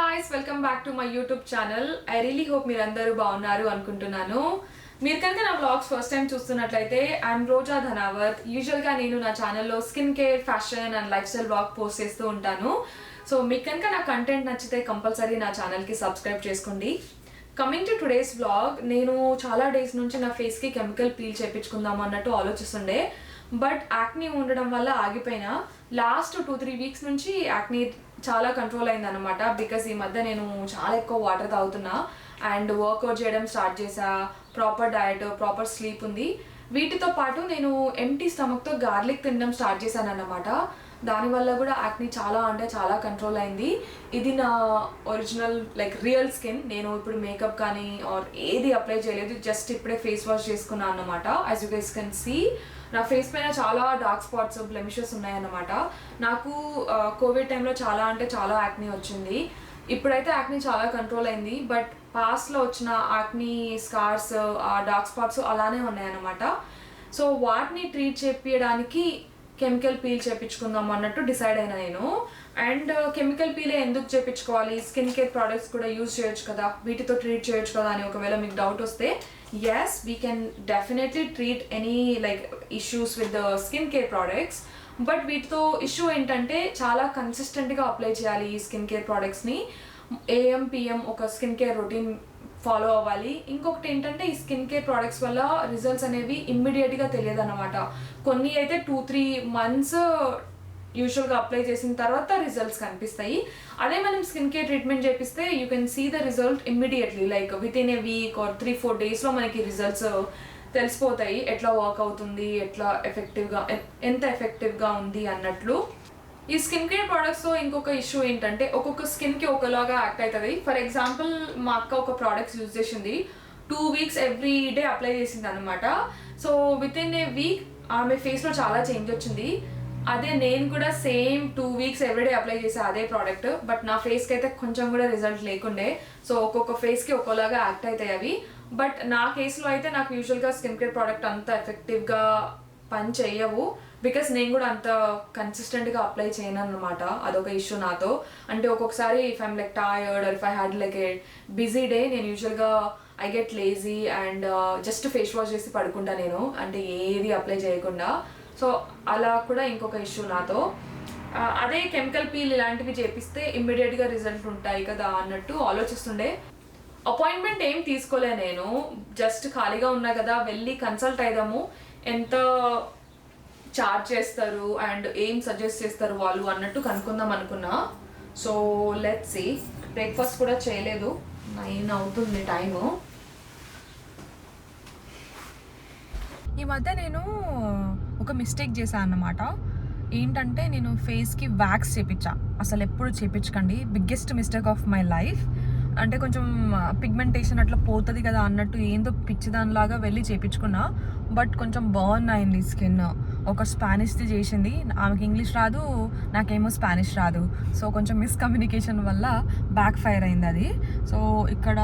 guys, welcome back to my YouTube channel. I really hope మీరందరూ బాగున్నారు అనుకుంటున్నాను. మీరు కనుక నా వ్లాగ్స్ ఫస్ట్ టైం చూస్తున్నట్లయితే ఐఎమ్ రోజా ధనావత్. యూజువల్గా నేను నా ఛానల్లో skin care, fashion and life style vlog post చేస్తూ ఉంటాను. సో మీకు కనుక నా కంటెంట్ నచ్చితే కంపల్సరీ నా ఛానల్కి సబ్స్క్రైబ్ చేసుకోండి. కమింగ్ టు టుడేస్ వ్లాగ్, నేను చాలా డేస్ నుంచి నా ఫేస్కి కెమికల్ పీల్ చేయించుకుందాం అన్నట్టు ఆలోచిస్తుండే. బట్ యాక్నీ ఉండడం వల్ల ఆగిపోయినా. లాస్ట్ 2-3 వీక్స్ నుంచి యాక్నీ చాలా కంట్రోల్ అయింది అనమాట. బికాస్ ఈ మధ్య నేను చాలా ఎక్కువ వాటర్ తాగుతున్నా అండ్ వర్కౌట్ చేయడం స్టార్ట్ చేసా. ప్రాపర్ డయట్, ప్రాపర్ స్లీప్ ఉంది. వీటితో పాటు నేను ఎంటీ స్టమక్తో గార్లిక్ తినడం స్టార్ట్ చేశాను అన్నమాట. దానివల్ల కూడా యాక్నీ చాలా అంటే చాలా కంట్రోల్ అయింది. ఇది నా ఒరిజినల్ రియల్ స్కిన్. నేను ఇప్పుడు మేకప్ కానీ ఆర్ ఏది అప్లై చేయలేదు, జస్ట్ ఇప్పుడే ఫేస్ వాష్ చేసుకున్నాను అన్నమాట. As you guys can see నా ఫేస్ పైన చాలా డార్క్ స్పాట్స్, బ్లెమిషెస్ ఉన్నాయన్నమాట. నాకు కోవిడ్ టైంలో చాలా అంటే చాలా యాక్నీ వచ్చింది. ఇప్పుడైతే యాక్నీ చాలా కంట్రోల్ అయింది. బట్ పాస్ట్లో వచ్చిన యాక్నీ స్కార్స్, ఆ డార్క్ స్పాట్స్ అలానే ఉన్నాయన్నమాట. సో వాటిని ట్రీట్ చేయించడానికి కెమికల్ పీల్ చేయించుకుందాం అన్నట్టు డిసైడ్ అయినా నేను. అండ్ కెమికల్ పీలే ఎందుకు చేయించుకోవాలి, స్కిన్ కేర్ ప్రోడక్ట్స్ కూడా యూజ్ చేయొచ్చు కదా, వీటితో ట్రీట్ చేయొచ్చు కదా అని ఒకవేళ మీకు డౌట్ వస్తే, yes, we can definitely treat any issues with the skincare products. But వీటితో ఇష్యూ ఏంటంటే చాలా కన్సిస్టెంట్గా అప్లై చేయాలి ఈ స్కిన్ కేర్ ప్రోడక్ట్స్ని. AM PM ఒక స్కిన్ కేర్ రొటీన్ ఫాలో అవ్వాలి. ఇంకొకటి ఏంటంటే ఈ స్కిన్ కేర్ ప్రోడక్ట్స్ వల్ల రిజల్ట్స్ అనేవి ఇమ్మీడియట్గా తెలియదు అనమాట. కొన్ని అయితే 2-3 months యూజువల్గా అప్లై చేసిన తర్వాత రిజల్ట్స్ కనిపిస్తాయి. అదే మనం స్కిన్ కేర్ ట్రీట్మెంట్ చేపిస్తే you can see the result immediately, within a week or 3-4 daysలో మనకి రిజల్ట్స్ తెలిసిపోతాయి. ఎట్లా వర్క్ అవుతుంది, ఎట్లా ఎంత ఎఫెక్టివ్గా ఉంది అన్నట్లు. ఈ స్కిన్ కేర్ ప్రోడక్ట్స్తో ఇంకొక ఇష్యూ ఏంటంటే ఒక్కొక్క స్కిన్కి ఒకలాగా యాక్ట్ అవుతుంది. ఫర్ ఎగ్జాంపుల్ మా అక్క ఒక ప్రోడక్ట్స్ యూజ్ చేసింది, 2 weeks ఎవ్రీ డే అప్లై చేసింది అనమాట. So with in a week ఆమె ఫేస్లో చాలా చేంజ్ వచ్చింది. అదే నేను కూడా సేమ్ 2 weeks ఎవ్రీడే అప్లై చేసే అదే ప్రోడక్ట్, బట్ నా ఫేస్కి అయితే కొంచెం కూడా రిజల్ట్ లేకుండే. సో ఒక్కొక్క ఫేస్కి ఒక్కోలాగా యాక్ట్ అవుతాయి అవి. బట్ నా కేసులో అయితే నాకు యూజువల్గా స్కిన్ కేర్ ప్రోడక్ట్ అంత ఎఫెక్టివ్గా పని చేయవు. బికాస్ నేను కూడా అంత కన్సిస్టెంట్గా అప్లై చేయను అనమాట. అదొక ఇష్యూ నాతో. అంటే ఒక్కొక్కసారి if I'm tired or if I had a busy day, నేను యూజువల్గా I get lazy and just face wash చేసి పడుకుంటా నేను, అంటే ఏది అప్లై చేయకుండా. సో అలా కూడా ఇంకొక ఇష్యూ నాతో. అదే కెమికల్ పీల్ ఇలాంటివి చేపిస్తే ఇమ్మీడియట్గా రిజల్ట్ ఉంటాయి కదా అన్నట్టు ఆలోచిస్తుండే. అపాయింట్మెంట్ ఏం తీసుకోలే నేను, జస్ట్ ఖాళీగా ఉన్నా కదా, వెళ్ళి కన్సల్ట్ అయిదాము, ఎంత చార్జ్ చేస్తారు అండ్ ఏం సజెస్ట్ చేస్తారు వాళ్ళు అన్నట్టు కనుక్కుందాం అనుకున్నా. So let's see. బ్రేక్ఫాస్ట్ కూడా చేయలేదు, 9 అవుతుంది టైము. ఈ మధ్య నేను ఒక మిస్టేక్ చేశాను అన్నమాట. ఏంటంటే నేను ఫేస్కి వ్యాక్స్ చేయించా. అసలు ఎప్పుడు చేయించకండి, biggest mistake of my life. అంటే కొంచెం పిగ్మెంటేషన్ అట్లా పోతుంది కదా అన్నట్టు ఏందో పిచ్చిదానిలాగా వెళ్ళి చేయించుకున్నా. బట్ కొంచెం బర్న్ అయింది స్కిన్. ఒక స్పానిష్ది చేసింది, ఆమెకి ఇంగ్లీష్ రాదు, నాకేమో స్పానిష్ రాదు. సో కొంచెం మిస్కమ్యూనికేషన్ వల్ల బ్యాక్ ఫైర్ అయింది అది. సో ఇక్కడ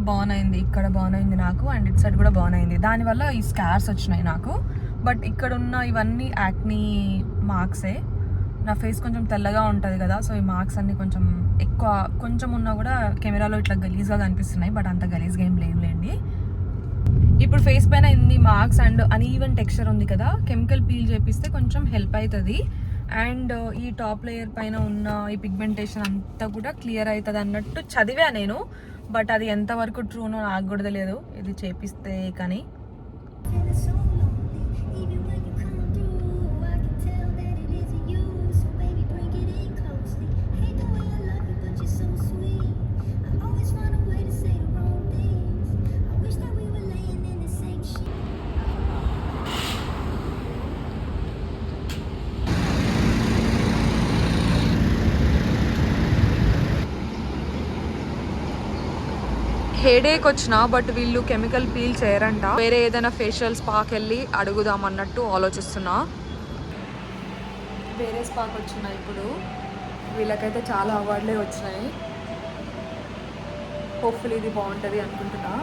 బర్న్ అయింది, ఇక్కడ బర్న్ అయింది నాకు, అండ్ ఇట్ సైడ్ కూడా బర్న్ అయింది. దానివల్ల ఈ స్కార్స్ వచ్చినాయి నాకు. బట్ ఇక్కడ ఉన్న ఇవన్నీ యాక్నీ మార్క్సే. నా ఫేస్ కొంచెం తెల్లగా ఉంటుంది కదా, సో ఈ మార్క్స్ అన్నీ కొంచెం ఎక్కువ కొంచెం ఉన్నా కూడా కెమెరాలో ఇట్లా గలీజ్గా కనిపిస్తున్నాయి. బట్ అంత గలీజ్గా ఏం లేదులేండి. ఇప్పుడు ఫేస్ పైన ఇన్ని మార్క్స్ అండ్ అన్ఈవెన్ టెక్స్చర్ ఉంది కదా, కెమికల్ పీల్ చేపిస్తే కొంచెం హెల్ప్ అవుతుంది. అండ్ ఈ టాప్ లేయర్ పైన ఉన్న ఈ పిగ్మెంటేషన్ అంతా కూడా క్లియర్ అవుతుంది అన్నట్టు చదివా నేను. బట్ అది ఎంతవరకు ట్రూనో నాకు కూడా తెలియదు ఇది చేపిస్తే కానీ. హెడేక్ వచ్చినా బట్ వీళ్ళు కెమికల్ పీల్ చేయరంట. వేరే ఏదైనా ఫేషియల్ స్పాకి వెళ్ళి అడుగుదాం అన్నట్టు ఆలోచిస్తున్నా. వేరే స్పాకి వచ్చినాయి ఇప్పుడు. వీళ్ళకైతే చాలా అవార్డులే వచ్చినాయి. హోప్ఫుల్లీ ఇది బాగుంటుంది అనుకుంటున్నా.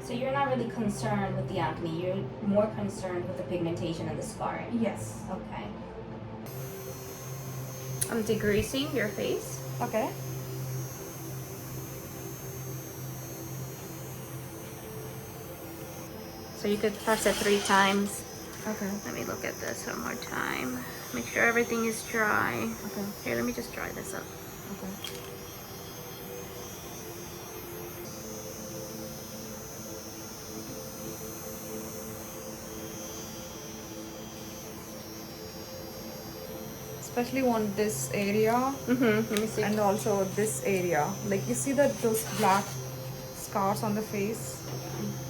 So you're not really concerned with the acne. You're more concerned with the pigmentation and the scarring. Yes. Okay. I'm degreasing your face. Okay. So you could press it 3 times. Okay. Let me look at this one more time. Make sure everything is dry. Okay. Here, let me just dry this up. Okay. Especially on this area Let me see. and also this area. Like you see that those black scars on the face,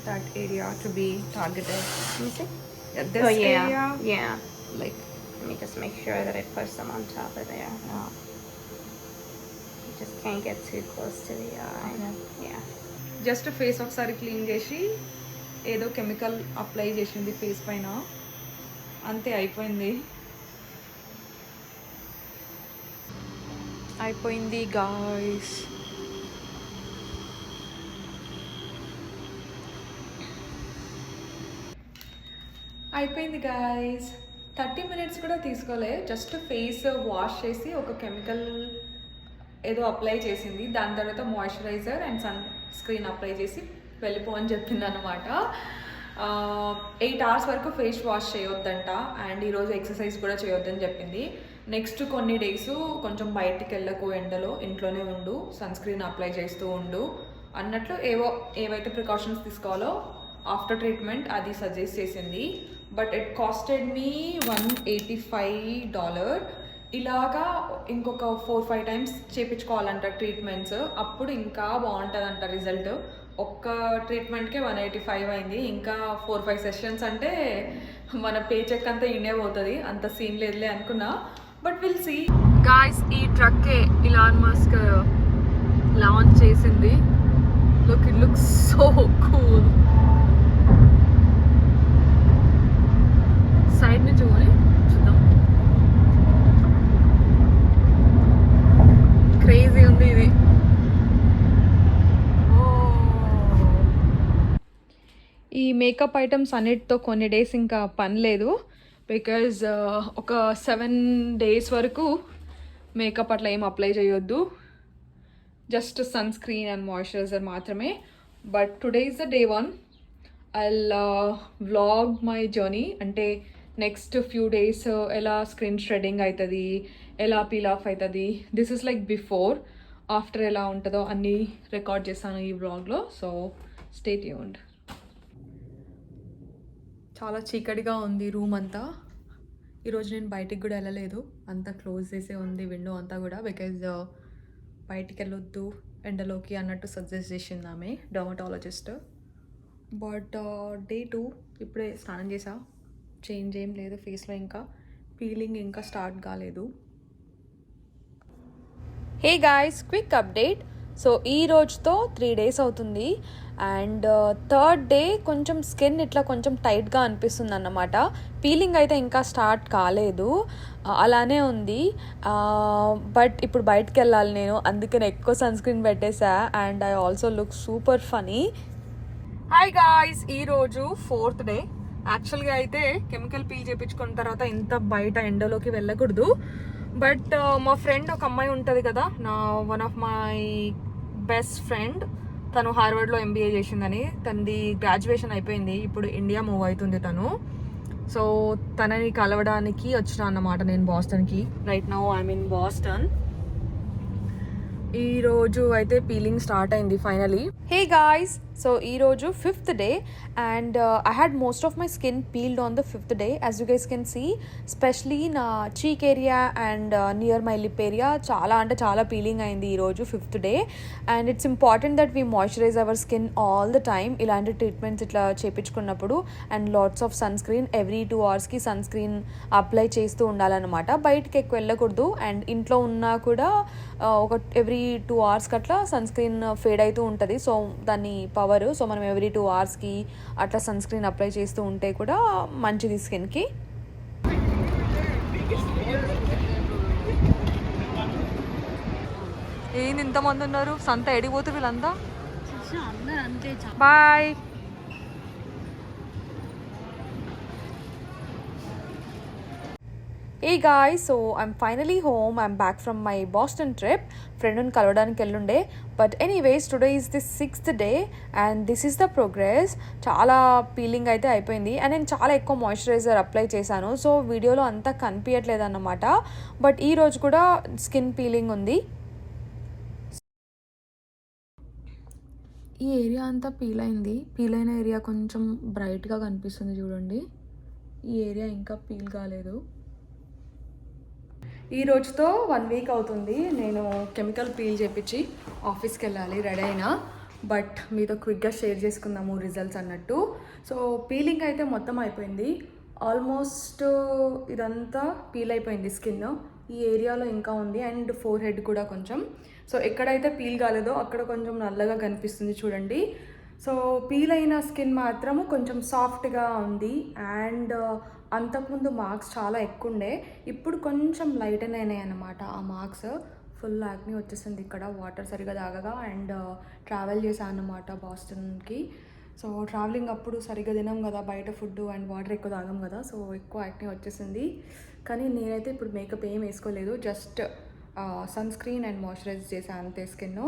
that area to be targeted. Let me see. Yeah, this area. Yeah. Like Let me just make sure that I push them on top of there. You just can't get too close to the eye. Okay. Yeah. Just face ఒకసారి clean చేసి ఏదో chemical apply చేసింది face పైన, అంతే అయిపోయింది. అయిపోయింది guys. అయిపోయింది guys. 30 minutes కూడా తీసుకోలే. జస్ట్ ఫేస్ వాష్ చేసి ఒక కెమికల్ ఏదో అప్లై చేసింది, దాని తర్వాత moisturiser and sunscreen apply చేసి వెళ్ళిపో అని చెప్పింది అనమాట. 8 hours వరకు ఫేస్ వాష్ చేయొద్దంట అండ్ ఈరోజు ఎక్సర్సైజ్ కూడా చేయొద్దని చెప్పింది. నెక్స్ట్ కొన్ని డేస్ కొంచెం బయటికి వెళ్ళకు, ఎండలో ఇంట్లోనే ఉండు, సన్ స్క్రీన్ అప్లై చేస్తూ ఉండు అన్నట్లు ఏవైతే ప్రికాషన్స్ తీసుకోవాలో ఆఫ్టర్ ట్రీట్మెంట్ అది సజెస్ట్ చేసింది. బట్ ఇట్ కాస్టెడ్ మీ $185. ఇలాగా ఇంకొక 4-5 times చేయించుకోవాలంట ట్రీట్మెంట్స్, అప్పుడు ఇంకా బాగుంటుందంట రిజల్ట్. ఒక్క ట్రీట్మెంట్కే 185 అయింది. ఇంకా 4-5 sessions అంటే మన పే చెక్ అంతా ఇండే పోతుంది, అంత సీన్ లేదులే అనుకున్నా. But will see guys. ఈ ట్రక్కే ఇలాన్ మస్క్ లాంచ్ చేసింది. Look, it looks so cool. Side నుంచి చూద్దాం. క్రేజీ ఉంది ఇది. ఈ మేకప్ ఐటమ్స్ అన్నిటితో కొన్ని డేస్ ఇంకా పని లేదు, బికాజ్ ఒక 7 days వరకు మేకప్ అట్లా ఏం అప్లై చేయొద్దు, just sunscreen and moisturiser మాత్రమే. But today is the day 1. I'll vlog my journey, అంటే నెక్స్ట్ ఫ్యూ డేస్ ఎలా స్క్రీన్ షెడ్డింగ్ అవుతుంది, ఎలా పీల్ ఆఫ్ అవుతుంది, this is like before after ఎలా ఉంటుందో అన్నీ రికార్డ్ చేస్తాను ఈ వ్లాగ్లో. So stay tuned. చాలా చీకటిగా ఉంది రూమ్ అంతా. ఈరోజు నేను బయటికి కూడా వెళ్ళలేదు, అంతా క్లోజ్ చేసే ఉంది విండో అంతా కూడా, బికాజ్ బయటికి వెళ్ళొద్దు ఎండలోకి అన్నట్టు సజెస్ట్ చేసింది ఆమె, డర్మటాలజిస్ట్. బట్ day 2 ఇప్పుడే స్నానం చేసా, చేంజ్ ఏం లేదు ఫేస్లో, ఇంకా పీలింగ్ ఇంకా స్టార్ట్ కాలేదు. Hey guys, quick update. So ఈ రోజుతో 3 days అవుతుంది అండ్ 3rd day కొంచెం స్కిన్ ఇట్లా కొంచెం టైట్గా అనిపిస్తుంది అన్నమాట. పీలింగ్ అయితే ఇంకా స్టార్ట్ కాలేదు, అలానే ఉంది. బట్ ఇప్పుడు బయటకు వెళ్ళాలి నేను, అందుకని ఎక్కువ సన్ స్క్రీన్ పెట్టేసా and I also look super funny. Hi guys, ఈరోజు 4th day. యాక్చువల్గా అయితే కెమికల్ పీల్ చేయించుకున్న తర్వాత ఇంత బయట ఎండలోకి వెళ్ళకూడదు. బట్ మా ఫ్రెండ్ ఒక అమ్మాయి ఉంటుంది కదా, నా one of my best friend, తను హార్వర్డ్లో MBA చేసిందని, తనది గ్రాడ్యుయేషన్ అయిపోయింది, ఇప్పుడు ఇండియా మూవ్ అవుతుంది తను. సో తనని కలవడానికి వచ్చిన అన్నమాట నేను బాస్టన్కి. Right now I'm in Boston. ఈరోజు అయితే పీలింగ్ స్టార్ట్ అయింది ఫైనలీ. హే గాయ్స్, సో ఈరోజు 5th day and I had most of my skin peeled on the 5th day. As you guys can see, specially నా cheek area and near my lip area చాలా అంటే చాలా peeling అయింది ఈరోజు 5th day. And it's important that we moisturise our skin all the time ఇలాంటి treatments ఇట్లా చేయించుకున్నప్పుడు. And lots of sunscreen, every 2 hours sunscreen apply చేస్తూ ఉండాలన్నమాట. బయటకి ఎక్కువ వెళ్ళకూడదు అండ్ ఇంట్లో ఉన్నా కూడా ఒక ఎవ్రీ 2 hours అట్లా సన్ స్క్రీన్ ఫేడ్ అవుతూ ఉంటుంది. సో దాన్ని పవర్, సో మనం ఎవ్రీ 2 hours అట్లా సన్ స్క్రీన్ అప్లై చేస్తూ ఉంటే కూడా మంచిది స్కిన్కి. ఏంది ఇంతమంది ఉన్నారు, సంత ఎడిపోతుంది వీళ్ళంతా. Bye. Hey guys, so I'm finally home. I'm back from my Boston trip. ఫ్రెండ్ని కలవడానికి వెళ్ళుండే. But anyways today is the 6th day and this is the progress. చాలా పీలింగ్ అయితే అయిపోయింది అండ్ నేను చాలా ఎక్కువ మాయిశ్చరైజర్ అప్లై చేశాను. సో వీడియోలో అంతా కనిపించట్లేదు అన్నమాట. బట్ ఈ రోజు కూడా స్కిన్ పీలింగ్ ఉంది. ఈ ఏరియా అంతా పీల్ అయింది. పీల్ అయిన ఏరియా కొంచెం బ్రైట్గా కనిపిస్తుంది చూడండి. ఈ ఏరియా ఇంకా పీల్ కాలేదు. ఈ రోజుతో 1 వీక్ అవుతుంది నేను కెమికల్ పీల్ చేపించి ఆఫీస్కి వెళ్ళాలి రెడీ అయినా. బట్ మీతో క్విక్గా షేర్ చేసుకుందాము రిజల్ట్స్ అన్నట్టు. సో పీలింగ్ అయితే మొత్తం అయిపోయింది. ఆల్మోస్ట్ ఇదంతా పీల్ అయిపోయింది స్కిన్. ఈ ఏరియాలో ఇంకా ఉంది అండ్ ఫోర్ హెడ్ కూడా కొంచెం. సో ఎక్కడైతే పీల్ కాలేదో అక్కడ కొంచెం నల్లగా కనిపిస్తుంది చూడండి. సో పీల్ అయిన స్కిన్ మాత్రము కొంచెం సాఫ్ట్గా ఉంది అండ్ అంతకుముందు మార్క్స్ చాలా ఎక్కువ ఉండే, ఇప్పుడు కొంచెం లైటన్ అయినాయి అన్నమాట ఆ మార్క్స్. ఫుల్ యాక్ని వచ్చేసింది ఇక్కడ వాటర్ సరిగా తాగగా అండ్ ట్రావెల్ చేశాను అన్నమాట బాస్టన్కి. సో ట్రావెలింగ్ అప్పుడు సరిగ్గా తినాం కదా, బయట ఫుడ్ అండ్ వాటర్ ఎక్కువ తాగాం కదా, సో ఎక్కువ యాక్ని వచ్చేసింది. కానీ నేనైతే ఇప్పుడు మేకప్ ఏం వేసుకోలేదు, just sunscreen and moisturise చేశాను అంతే skin.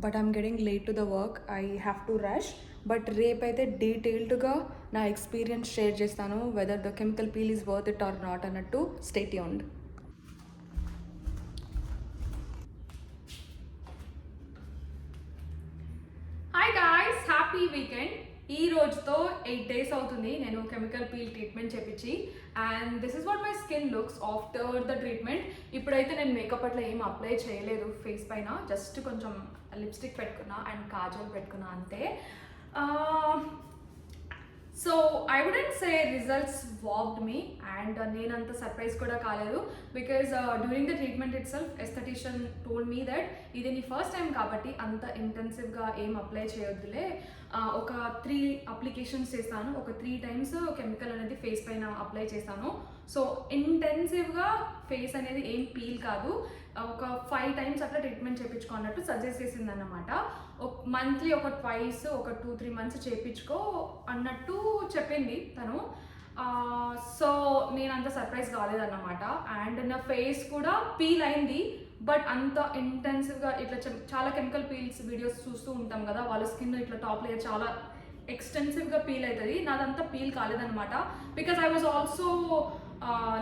But I'm getting late to the work, I have to rush. But రేపైతే డీటెయిల్డ్గా నా ఎక్స్పీరియన్స్ షేర్ చేస్తాను, whether the chemical peel is worth it or not అన్నట్టు. Stay tuned. Hi guys, happy weekend. ఈ రోజుతో 8 days అవుతుంది నేను chemical peel treatment చేపించి. And this is what my skin looks after the treatment. ఇప్పుడైతే నేను makeup అట్లా ఏం అప్లై చేయలేదు ఫేస్ పైన, జస్ట్ కొంచెం లిప్స్టిక్ పెట్టుకున్నా అండ్ కాజల్ పెట్టుకున్నా అంతే. So I wouldn't say results worked me and నేనంత సర్ప్రైజ్ కూడా కాలేదు. Because during the treatment itself aesthetician told me that ఇది నీ ఫస్ట్ టైం కాబట్టి అంత ఇంటెన్సివ్గా ఏం అప్లై చేయొద్దులే, ఒక 3 అప్లికేషన్స్ చేస్తాను, ఒక 3 times కెమికల్ అనేది ఫేస్ పైన అప్లై చేస్తాను. సో ఇంటెన్సివ్గా ఫేస్ అనేది ఏం పీల్ కాదు, ఒక 5 times అట్లా ట్రీట్మెంట్ చేయించుకున్నట్టు సజెస్ట్ చేసింది అన్నమాట. మంత్లీ ఒక 2 ఒక 2-3 months చేయించుకో అన్నట్టు చెప్పింది తను. సో నేను అంత సర్ప్రైజ్ కాలేదన్నమాట. అండ్ నా ఫేస్ కూడా పీల్ అయింది, బట్ అంత ఇంటెన్సివ్గా ఇట్లా చాలా కెమికల్ పీల్స్ వీడియోస్ చూస్తూ ఉంటాం కదా, వాళ్ళ స్కిన్ ఇట్లా టాప్ లేయర్ చాలా ఎక్స్టెన్సివ్గా పీల్ అవుతుంది, నాదంతా పీల్ కాలేదన్నమాట. బికాజ్ ఐ వాజ్ ఆల్సో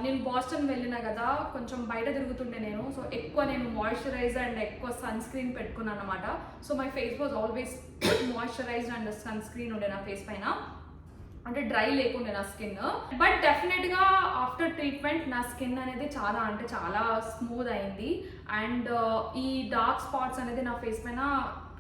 నేను బాస్టన్ వెళ్ళిన కదా, కొంచెం బయట తిరుగుతుండే నేను. సో ఎక్కువ నేను మాయిశ్చరైజర్ అండ్ ఎక్కువ సన్ స్క్రీన్ పెట్టుకున్నాను అనమాట. So my face was always moisturised and sunscreen ఉండే నా ఫేస్ పైన, అంటే డ్రై లేకుండే నా స్కిన్. బట్ డెఫినెట్గా ఆఫ్టర్ ట్రీట్మెంట్ నా స్కిన్ అనేది చాలా అంటే చాలా స్మూత్ అయింది అండ్ ఈ డార్క్ స్పాట్స్ అనేది నా ఫేస్ పైన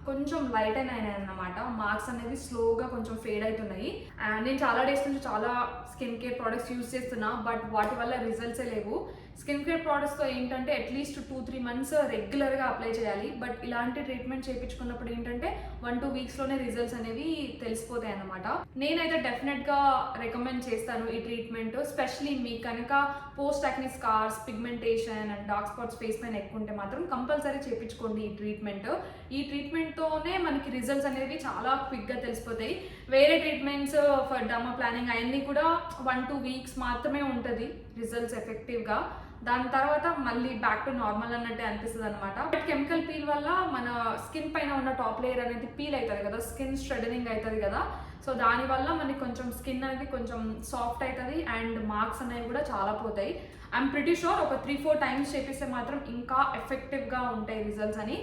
కొంచెం లైట్ అయినాయి అన్నమాట. మార్క్స్ అనేవి స్లోగా కొంచెం ఫేడ్ అవుతున్నాయి. అండ్ నేను చాలా డేస్ నుంచి చాలా స్కిన్ కేర్ ప్రోడక్ట్స్ యూజ్ చేస్తున్నా, బట్ వాటి వల్ల రిజల్ట్సే లేవు. స్కిన్ కేర్ ప్రోడక్ట్స్తో ఏంటంటే అట్లీస్ట్ 2-3 months రెగ్యులర్గా అప్లై చేయాలి. బట్ ఇలాంటి ట్రీట్మెంట్ చేయించుకున్నప్పుడు ఏంటంటే 1-2 weeksలోనే రిజల్ట్స్ అనేవి తెలిసిపోతాయి అన్నమాట. నేనైతే డెఫినెట్గా రికమెండ్ చేస్తాను ఈ ట్రీట్మెంట్. స్పెషలీ మీకు కనుక post acne scars, pigmentation and dark spots face పైన ఎక్కువ ఉంటే మాత్రం కంపల్సరీ చేయించుకోండి ఈ ట్రీట్మెంట్. ఈ ట్రీట్మెంట్తోనే మనకి రిజల్ట్స్ అనేవి చాలా క్విక్గా తెలిసిపోతాయి. వేరే ట్రీట్మెంట్స్ ఫర్ డర్మా ప్లానింగ్ అవన్నీ కూడా 1-2 weeks మాత్రమే ఉంటుంది రిజల్ట్స్ ఎఫెక్టివ్గా. దాని తర్వాత మళ్ళీ బ్యాక్ టు నార్మల్ అన్నట్టే అనిపిస్తుంది అనమాట. బట్ కెమికల్ పీల్ వల్ల మన స్కిన్ పైన ఉన్న టాప్ లేయర్ అనేది పీల్ అవుతుంది కదా, స్కిన్ స్ట్రెడనింగ్ అవుతుంది కదా. సో దానివల్ల మనకి కొంచెం స్కిన్ అనేది కొంచెం సాఫ్ట్ అవుతుంది అండ్ మార్క్స్ అనేవి కూడా చాలా పోతాయి. ఐఎమ్ ప్రిటీ షూర్ ఒక 3-4 times చేపిస్తే మాత్రం ఇంకా ఎఫెక్టివ్గా ఉంటాయి రిజల్ట్స్ అని.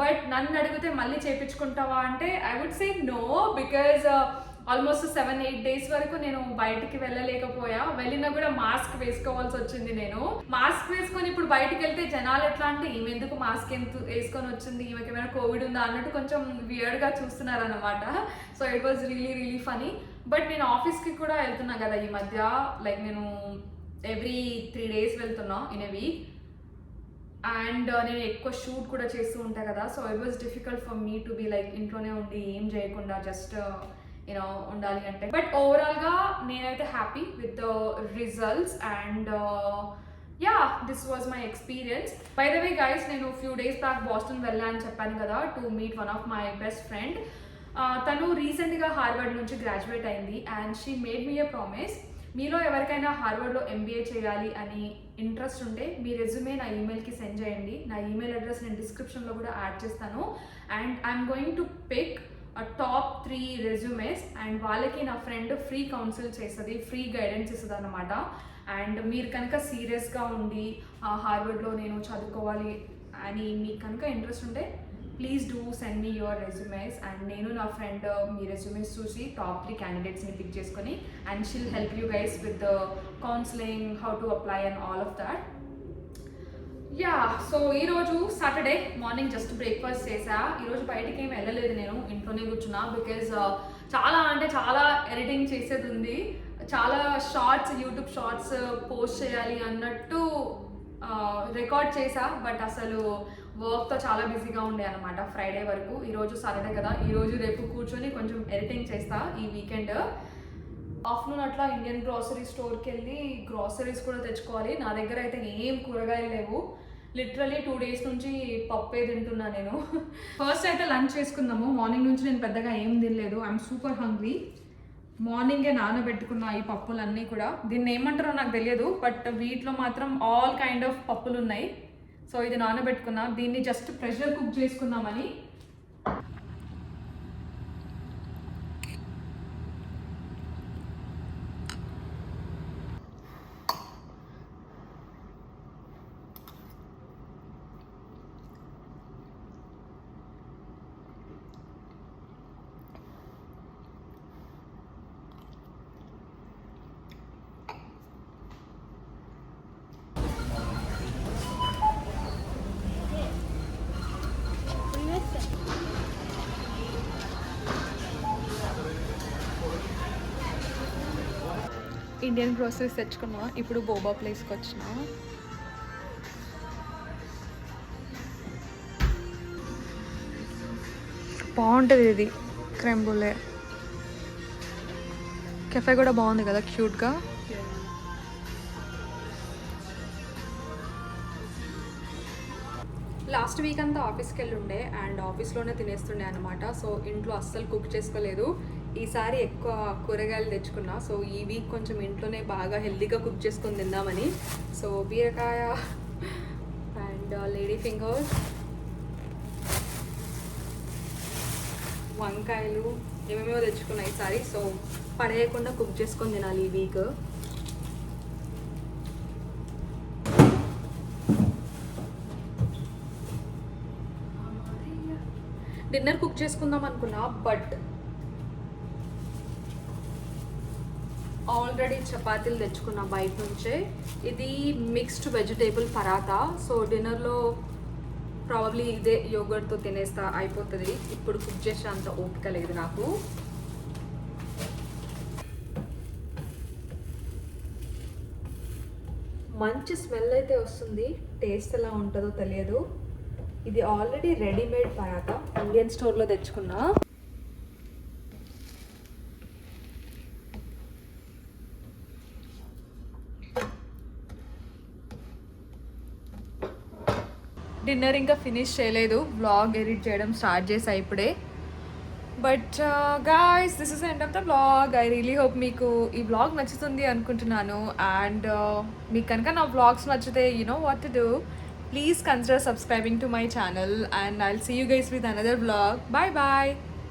బట్ నన్ను అడిగితే మళ్ళీ చేయించుకుంటావా అంటే I would say no, because almost 7-8 days వరకు నేను బయటికి వెళ్ళలేకపోయా. వెళ్ళినా కూడా మాస్క్ వేసుకోవాల్సి వచ్చింది. నేను మాస్క్ వేసుకొని ఇప్పుడు బయటికి వెళ్తే జనాలు ఎట్లా అంటే ఈమె ఎందుకు మాస్క్ వేసుకొని వచ్చింది, ఈమెకి ఏమైనా కోవిడ్ ఉందా అన్నట్టు కొంచెం వియర్డ్గా చూస్తున్నారు అనమాట. So it was really funny. But నేను ఆఫీస్కి కూడా వెళ్తున్నా కదా ఈ మధ్య, లైక్ నేను ఎవ్రీ 3 days వెళ్తున్నా ఇన్ ఎ వీక్. అండ్ నేను ఎక్కువ షూట్ కూడా చేస్తూ ఉంటాను కదా. So it was difficult for me to be like ఇంట్లోనే ఉండి ఏం చేయకుండా జస్ట్ యూనో ఉండాలి అంటే. బట్ ఓవరాల్గా నేనైతే happy with the results and yeah this was my experience. By the way guys, నేను ఫ్యూ డేస్ బ్యాక్ బాస్టన్ వెళ్ళా అని చెప్పాను కదా to meet one of my best friend. తను రీసెంట్గా హార్వర్డ్ నుంచి గ్రాడ్యుయేట్ అయింది and she made me a promise మీలో ఎవరికైనా హార్వర్డ్లో ఎంబీఏ చేయాలి అని ఇంట్రెస్ట్ ఉంటే మీ రెజ్యూమే నా ఈమెయిల్కి సెండ్ చేయండి. నా ఈమెయిల్ అడ్రస్ నేను డిస్క్రిప్షన్లో కూడా యాడ్ చేస్తాను. And I'm going to pick top 3 resumes and వాళ్ళకి నా ఫ్రెండ్ ఫ్రీ కౌన్సిల్ చేస్తుంది, ఫ్రీ గైడెన్స్ ఇస్తుంది అనమాట. అండ్ మీరు కనుక సీరియస్గా ఉండి హార్వర్డ్లో నేను చదువుకోవాలి అని మీకు కనుక ఇంట్రెస్ట్ ఉంటే please do send me your resumes. And నేను నా ఫ్రెండ్ మీ రెజ్యూమేస్ చూసి టాప్ 3 క్యాండిడేట్స్ని పిక్ చేసుకొని and she'll help you guys with counselling, how to apply and all of that. Yeah, so ఈరోజు సాటర్డే మార్నింగ్ జస్ట్ బ్రేక్ఫాస్ట్ చేసా. ఈరోజు బయటికి ఏమి వెళ్ళలేదు, నేను ఇంట్లోనే కూర్చున్నా. బికాజ్ చాలా ఎడిటింగ్ చేసేది ఉంది, చాలా షార్ట్స్, యూట్యూబ్ షార్ట్స్ పోస్ట్ చేయాలి అన్నట్టు రికార్డ్ చేసా. బట్ అసలు వర్క్తో చాలా బిజీగా ఉండే అనమాట ఫ్రైడే వరకు. ఈరోజు సాటర్డే కదా, ఈరోజు రేపు కూర్చొని కొంచెం ఎడిటింగ్ చేస్తా ఈ వీకెండ్. ఆఫ్టర్నూన్ అట్లా ఇండియన్ గ్రాసరీ స్టోర్కి వెళ్ళి గ్రాసరీస్ కూడా తెచ్చుకోవాలి. నా దగ్గర అయితే ఏం కూరగాయలు లేవు, లిటరలీ 2 days నుంచి పప్పే తింటున్నా నేను. ఫస్ట్ అయితే లంచ్ చేసుకుందాము. మార్నింగ్ నుంచి నేను పెద్దగా ఏం తినలేదు, ఐఎమ్ సూపర్ హంగ్రీ. మార్నింగే నానబెట్టుకున్న ఈ పప్పులన్నీ కూడా, దీన్ని ఏమంటారో నాకు తెలియదు, బట్ వీటిలో మాత్రం ఆల్ కైండ్ ఆఫ్ పప్పులు ఉన్నాయి. సో ఇది నానబెట్టుకున్నా, దీన్ని జస్ట్ ప్రెషర్ కుక్ చేసుకుందామని. ఇండియన్ గ్రోసరీస్ తెచ్చుకున్నా, ఇప్పుడు బోబా ప్లేస్కి వచ్చిన. బాగుంటుంది ఇది, క్రెంబులే కెఫే కూడా బాగుంది కదా, క్యూట్గా. లాస్ట్ వీక్ అంతా ఆఫీస్కి వెళ్ళి ఉండే అండ్ ఆఫీస్లోనే తినేస్తుండే అనమాట. సో ఇంట్లో అస్సలు కుక్ చేసుకోలేదు. ఈసారి ఎక్కువ కూరగాయలు తెచ్చుకున్నా. సో ఈ వీక్ కొంచెం ఇంట్లోనే బాగా హెల్తీగా కుక్ చేసుకొని తిందామని. సో బీరకాయ అండ్ లేడీ ఫింగర్స్, వంకాయలు ఏమేమో తెచ్చుకున్నా ఈసారి. సో పడేయకుండా కుక్ చేసుకొని తినాలి ఈ వీక్. డిన్నర్ కుక్ చేసుకుందాం అనుకున్నా, బట్ ఆల్రెడీ చపాతీలు తెచ్చుకున్నా బయట నుంచే. ఇది మిక్స్డ్ వెజిటేబుల్ పరాతా. సో డిన్నర్లో ప్రాబబ్లీ ఇదే యోగర్ట్తో తినేస్తా, అయిపోతుంది. ఇప్పుడు కుక్ చేసే అంత ఓపిక లేదు నాకు. మంచి స్మెల్ అయితే వస్తుంది, టేస్ట్ ఎలా ఉంటుందో తెలియదు. ఇది ఆల్రెడీ రెడీమేడ్ పరాతా, ఇండియన్ స్టోర్లో తెచ్చుకున్నా. డిన్నర్ ఇంకా ఫినిష్ చేయలేదు, వ్లాగ్ ఎడిట్ చేయడం స్టార్ట్ చేసా ఇప్పుడే. But guys, this is end of the vlog. I really hope మీకు ఈ వ్లాగ్ నచ్చుతుంది అనుకుంటున్నాను. అండ్ మీకు కనుక నా వ్లాగ్స్ నచ్చితే you know what to do. Please consider subscribing to my channel and I'll see you guys with another vlog. Bye bye.